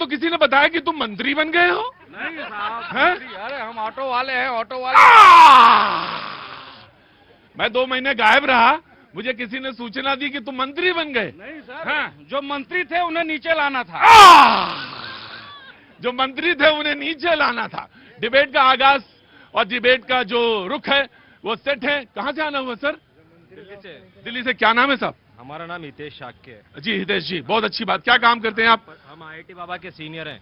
किसी ने बताया कि तुम मंत्री बन गए हो। नहीं साहब, हैं? अरे हम ऑटो वाले हैं, ऑटो वाले। मैं 2 महीने गायब रहा, मुझे किसी ने सूचना दी कि तुम मंत्री बन गए। नहीं सर, हाँ। जो मंत्री थे उन्हें नीचे लाना था। जो मंत्री थे उन्हें नीचे लाना था। डिबेट का आगाज और डिबेट का जो रुख है वो सेट है। कहां से आना हुआ सर? दिल्ली से। दिल्ली से। क्या नाम है साहब? हमारा नाम हितेश शाक्य है। जी हितेश जी, बहुत अच्छी बात। क्या काम करते हैं आप? हम IIT बाबा के सीनियर हैं।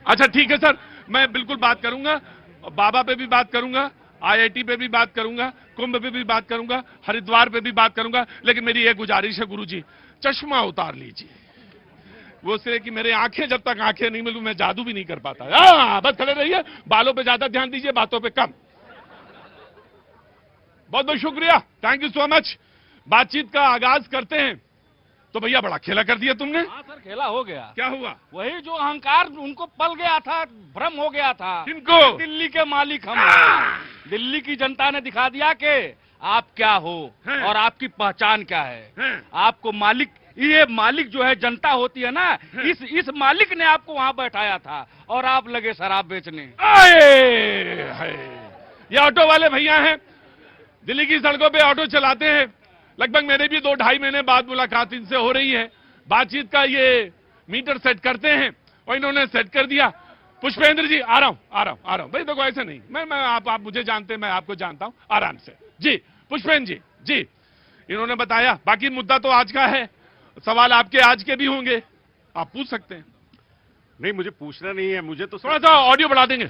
अच्छा ठीक है सर, मैं बिल्कुल बात करूंगा, बाबा पे भी बात करूंगा, IIT पे भी बात करूंगा, कुंभ पे भी बात करूंगा, हरिद्वार पे भी बात करूंगा। लेकिन मेरी एक गुजारिश है गुरुजी, चश्मा उतार लीजिए। वो से कि मेरे आंखें, जब तक आंखें नहीं मिलूं मैं जादू भी नहीं कर पाता। बस खड़े रहिए, बालों पे ज्यादा ध्यान दीजिए, बातों पे कम। बहुत बहुत शुक्रिया, थैंक यू सो मच। बातचीत का आगाज करते हैं। तो भैया बड़ा खेला कर दिया तुमने। हाँ सर, खेला हो गया। क्या हुआ? वही जो अहंकार उनको पल गया था, भ्रम हो गया था। किनको? दिल्ली के मालिक हम हैं। दिल्ली की जनता ने दिखा दिया कि आप क्या हो हैं। और आपकी पहचान क्या है। हैं। आपको मालिक, ये मालिक जो है जनता होती है ना, इस मालिक ने आपको वहां बैठाया था और आप लगे शराब बेचने। आए हाय। ये ऑटो वाले भैया हैं, दिल्ली की सड़कों पे ऑटो चलाते हैं। लगभग मेरे भी 2-2.5 महीने बाद मुलाकात इनसे हो रही है। बातचीत का ये मीटर सेट करते हैं और इन्होंने सेट कर दिया। पुष्पेंद्र जी, आ रहा हूं भाई। देखो ऐसे नहीं, मैं आप मुझे जानते हैं, मैं आपको जानता हूं, आराम से। जी पुष्पेंद्र जी, इन्होंने बताया। बाकी मुद्दा तो आज का है, सवाल आपके आज के भी होंगे, आप पूछ सकते हैं। नहीं, मुझे पूछना नहीं है, मुझे तो थोड़ा सा ऑडियो बढ़ा देंगे।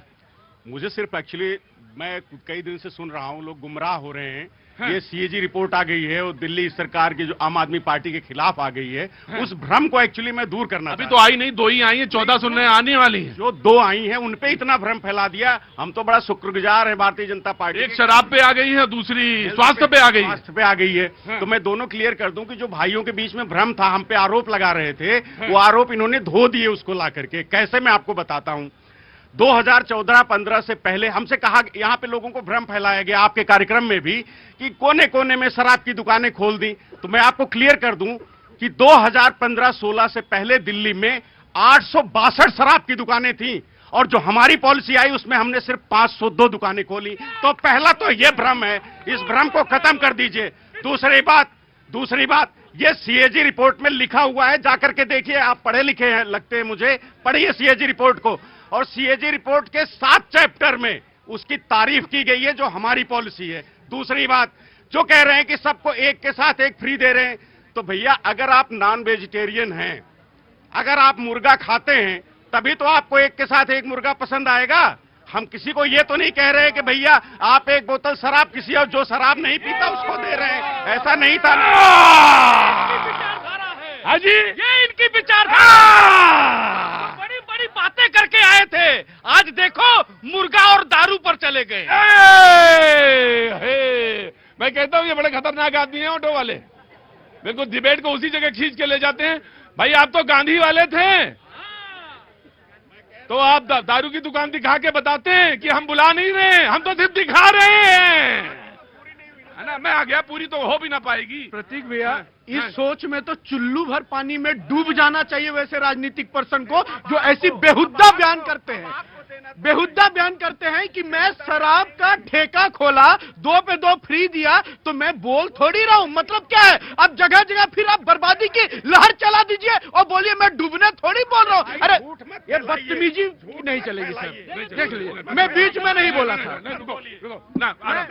मुझे सिर्फ एक्चुअली मैं कई दिन से सुन रहा हूं, लोग गुमराह हो रहे हैं। हाँ। ये CAG रिपोर्ट आ गई है और दिल्ली सरकार की जो आम आदमी पार्टी के खिलाफ आ गई है, हाँ। उस भ्रम को एक्चुअली मैं दूर करना अभी चाहता तो आई नहीं, 2 ही आई है, 14 सुनने आने वाली है। जो 2 आई हैं उन पे इतना भ्रम फैला दिया। हम तो बड़ा शुक्रगुजार है भारतीय जनता पार्टी एक शराब पे आ गई है, दूसरी स्वास्थ्य पे आ गई है। स्वास्थ्य पे आ गई है। हाँ। तो मैं दोनों क्लियर कर दूं कि जो भाइयों के बीच में भ्रम था, हम पे आरोप लगा रहे थे, वो आरोप इन्होंने धो दिए उसको ला करके। कैसे, मैं आपको बताता हूं। 2014-15 से पहले हमसे कहा, यहां पे लोगों को भ्रम फैलाया गया आपके कार्यक्रम में भी, कि कोने कोने में शराब की दुकानें खोल दी। तो मैं आपको क्लियर कर दूं कि 2015-16 से पहले दिल्ली में 862 शराब की दुकानें थी और जो हमारी पॉलिसी आई उसमें हमने सिर्फ 502 दुकानें खोली। तो पहला तो यह भ्रम है, इस भ्रम को खत्म कर दीजिए। दूसरी बात, ये CAG रिपोर्ट में लिखा हुआ है, जाकर के देखिए। आप पढ़े लिखे हैं लगते हैं मुझे, पढ़िए CAG रिपोर्ट को। और CAG रिपोर्ट के 7 चैप्टर में उसकी तारीफ की गई है, जो हमारी पॉलिसी है। दूसरी बात, जो कह रहे हैं कि सबको एक के साथ एक फ्री दे रहे हैं, तो भैया अगर आप नॉन वेजिटेरियन हैं, अगर आप मुर्गा खाते हैं, तभी तो आपको एक के साथ एक मुर्गा पसंद आएगा। हम किसी को ये तो नहीं कह रहे कि भैया आप एक बोतल शराब किसी और जो शराब नहीं पीता उसको दे रहे हैं, ऐसा नहीं था। हाँ जी, ये इनकी विचारधारा। बड़ी बड़ी बातें करके आए थे, आज देखो मुर्गा और दारू पर चले गए। मैं कहता हूं ये बड़े खतरनाक आदमी हैं ऑटो वाले। बिल्कुल डिबेट को उसी जगह खींच के ले जाते हैं। भाई आप तो गांधी वाले थे, तो आप दारू की दुकान दिखा के बताते हैं कि हम बुला नहीं रहे, हम तो सिर्फ दिखा रहे हैं, है ना। मैं आ गया, पूरी तो हो भी ना पाएगी। प्रतीक भैया, हाँ। इस सोच में तो चुल्लू भर पानी में डूब जाना चाहिए वैसे राजनीतिक पर्सन को, जो ऐसी बेहुद्दा बयान करते हैं कि मैं शराब का ठेका खोला, 2 पे 2 फ्री दिया, तो मैं बोल थोड़ी रहा हूं। मतलब क्या है, अब जगह जगह फिर आप बर्बादी की लहर चला दीजिए और बोलिए मैं डूबने थोड़ी बोल रहा हूं। अरे ये बदतमीजी नहीं चलेगी सर, देख लीजिए। मैं बीच में नहीं बोला था,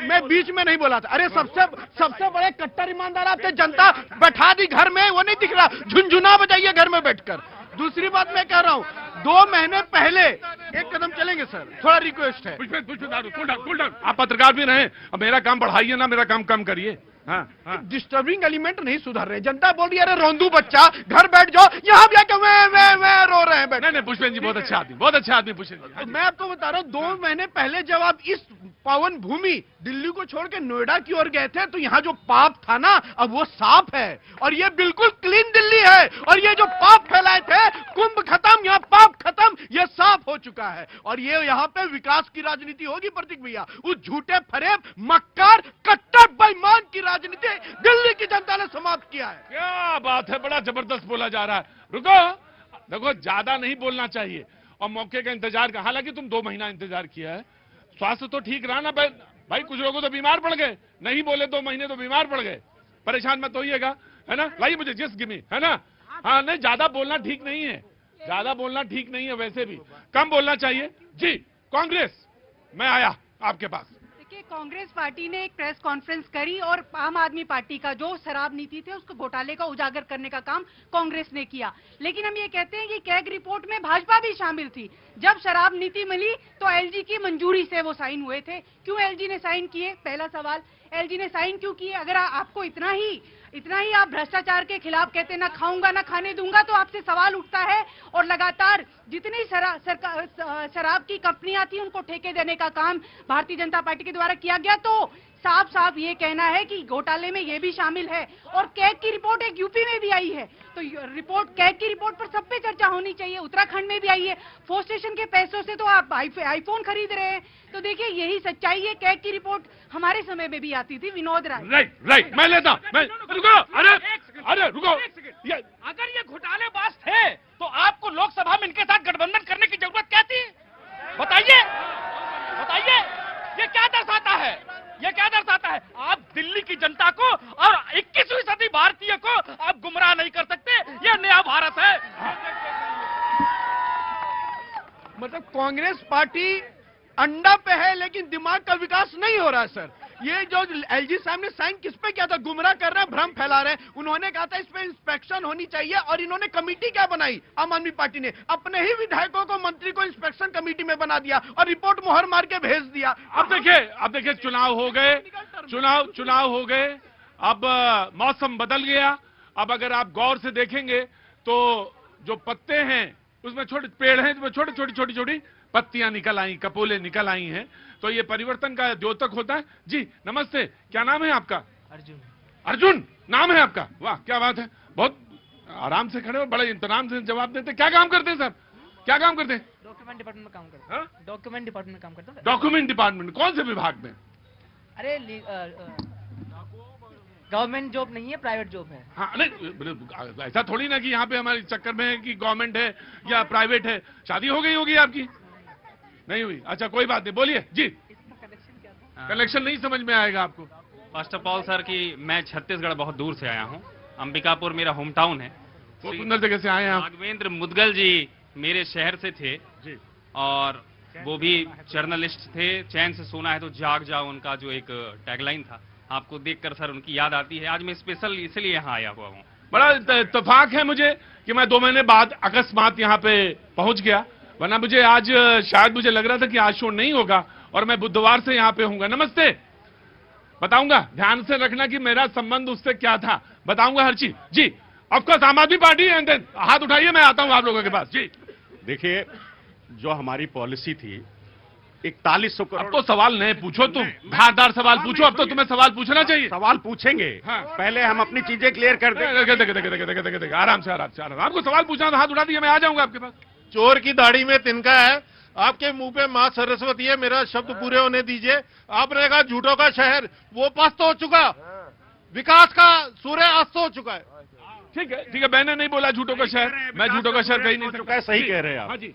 मैं बीच में नहीं बोला था। अरे सबसे बड़े कट्टर ईमानदार आपके, जनता बैठा दी घर में, वो नहीं दिख रहा, झुनझुना बजाइए घर में बैठकर। दूसरी बात मैं कह रहा हूं, 2 महीने पहले एक कदम चलेंगे सर, थोड़ा रिक्वेस्ट है। Cool down. आप पत्रकार भी रहे, अब मेरा काम बढ़ाइए ना, मेरा काम कम करिए। हाँ। डिस्टर्बिंग एलिमेंट नहीं सुधर रहे। जनता बोल रही है अरे रोंदू बच्चा, घर बैठ जाओ, यहाँ भी आके मैं रो रहे हैं। नहीं पुष्पेंद्र जी बहुत अच्छा आदमी पुष्पेंद्र जी। तो मैं आपको बता रहा हूँ, 2 महीने पहले जब आप इस पावन भूमि दिल्ली को छोड़ के नोएडा की ओर गए थे, तो यहाँ जो पाप था ना, अब वो साफ है और ये बिल्कुल क्लीन दिल्ली है। और ये जो पाप फैलाए थे, कुंभ खत्म, यहाँ पाप खत्म, ये साफ हो चुका है। और ये यहाँ पे विकास की राजनीति होगी प्रतीक भैया। उस झूठे फरेब, मक्कार, कट्टर बेईमान की राजनीति दिल्ली की जनता ने समाप्त किया है। क्या बात है, बड़ा जबरदस्त बोला जा रहा है। रुको, देखो ज्यादा नहीं बोलना चाहिए और मौके का इंतजार का, हालांकि तुम 2 महीना इंतजार किया है, स्वास्थ्य तो ठीक रहा ना भाई, कुछ लोगों तो बीमार पड़ गए, नहीं बोले 2 महीने तो बीमार पड़ गए, परेशान मत होइएगा, है ना, लाइए मुझे जिस गिमी, है ना, हाँ नहीं ज्यादा बोलना ठीक नहीं है, ज्यादा बोलना ठीक नहीं है, वैसे भी कम बोलना चाहिए। जी कांग्रेस, मैं आया आपके पास। देखिए, कांग्रेस पार्टी ने एक प्रेस कॉन्फ्रेंस करी और आम आदमी पार्टी का जो शराब नीति थे उसको घोटाले का उजागर करने का काम कांग्रेस ने किया। लेकिन हम ये कहते हैं कि कैग रिपोर्ट में भाजपा भी शामिल थी। जब शराब नीति मिली तो एलजी की मंजूरी से वो साइन हुए थे। क्यों एलजी ने साइन किए? पहला सवाल, एलजी ने साइन क्यों किए? अगर आपको इतना ही आप भ्रष्टाचार के खिलाफ कहते ना खाऊंगा ना खाने दूंगा, तो आपसे सवाल उठता है। और लगातार जितनी शराब की कंपनियां थी उनको ठेके देने का काम भारतीय जनता पार्टी के द्वारा किया गया, तो साफ साफ ये कहना है कि घोटाले में ये भी शामिल है। और कैग की रिपोर्ट एक यूपी में भी आई है, तो रिपोर्ट, कैग की रिपोर्ट पर सब पे चर्चा होनी चाहिए। उत्तराखंड में भी आई है, फोर्स स्टेशन के पैसों से तो आप आईफोन खरीद रहे हैं। तो देखिए यही सच्चाई है। कैग की रिपोर्ट हमारे समय में भी आती थी, विनोद राय। राइट, मैं लेता हूं, मैं रुको, अरे रुको, अगर ये घोटालेबाज थे तो आपको लोकसभा में इनके साथ गठबंधन करने की जरूरत क्या थी? बताइए, ये क्या दर्शाता है? ये क्या दर्शाता है? आप दिल्ली की जनता को और 21वीं सदी भारतीय को आप गुमराह नहीं कर सकते। ये नया भारत है। मतलब कांग्रेस पार्टी अंडा पे है लेकिन दिमाग का विकास नहीं हो रहा है सर। ये जो एलजी साहब ने साइन किस पे किया था? गुमराह कर रहे हैं, भ्रम फैला रहे हैं। उन्होंने कहा था इस पे इंस्पेक्शन होनी चाहिए और इन्होंने कमेटी क्या बनाई? आम आदमी पार्टी ने अपने ही विधायकों को, मंत्री को इंस्पेक्शन कमेटी में बना दिया और रिपोर्ट मोहर मार के भेज दिया। अब देखिए चुनाव हो गए, चुनाव हो गए, अब मौसम बदल गया। अब अगर आप गौर से देखेंगे तो जो पत्ते हैं उसमें छोटे पेड़ हैं, उसमें छोटी पत्तियां निकल आई, कपोले निकल आई हैं। तो ये परिवर्तन का द्योतक होता है। जी नमस्ते, क्या नाम है आपका? अर्जुन नाम है आपका? वाह क्या बात है, बहुत आराम से खड़े हो, बड़े इंतजाम से जवाब देते। क्या काम करते हैं सर? क्या काम करते हैं? डॉक्यूमेंट डिपार्टमेंट में काम करता हूँ। डॉक्यूमेंट डिपार्टमेंट में काम करता हूँ। डॉक्यूमेंट डिपार्टमेंट कौन से विभाग में? अरे गवर्नमेंट जॉब नहीं है, प्राइवेट जॉब है। हाँ नहीं, ऐसा थोड़ी ना कि यहाँ पे हमारे चक्कर में है कि गवर्नमेंट है या प्राइवेट है। शादी हो गई होगी आपकी? नहीं हुई? अच्छा कोई बात नहीं, बोलिए जी। कनेक्शन नहीं समझ में आएगा आपको। फर्स्ट ऑफ ऑल सर कि मैं छत्तीसगढ़ बहुत दूर से आया हूँ, अंबिकापुर मेरा होम टाउन है। बहुत सुंदर जगह से आए हैं आप। राघवेंद्र मुदगल जी मेरे शहर से थे जी, और वो भी जर्नलिस्ट थे। चैन से सोना है तो जाग जाओ, उनका जो एक टैगलाइन था, आपको देखकर सर उनकी याद आती है। आज मैं स्पेशल इसलिए यहाँ आया हुआ हूँ। बड़ा इत्तेफाक है मुझे कि मैं 2 महीने बाद अकस्मात यहाँ पे पहुंच गया, वरना मुझे आज शायद मुझे लग रहा था कि आज शो नहीं होगा और मैं बुधवार से यहाँ पे होऊंगा। नमस्ते, बताऊंगा, ध्यान से रखना कि मेरा संबंध उससे क्या था, बताऊंगा हर चीज। जी ऑफकोर्स आम आदमी पार्टी एंड देन हाथ उठाइए, मैं आता हूँ आप लोगों के पास। जी देखिए, जो हमारी पॉलिसी थी 4100 करोड़। अब तो सवाल नहीं पूछो, तुम धारदार सवाल पूछो। अब तो तुम्हें सवाल पूछना चाहिए। सवाल पूछेंगे, हाँ। पहले हम अपनी चीजें क्लियर कर दें। देख आराम से आपको सवाल पूछना, हाथ उठा दिया, मैं आ जाऊंगा आपके पास। चोर की दाढ़ी में तिनका है, आपके मुंह पे मां सरस्वती है। मेरा शब्द पूरे होने दीजिए। आपने कहा झूठों का शहर, वो पस्त हो चुका, विकास का सूर्य अस्त हो चुका है। ठीक है, मैंने नहीं बोला झूठों का शहर, मैं झूठों का शहर कहीं नहीं सकता। सही कह रहे हैं आप। हाँ जी,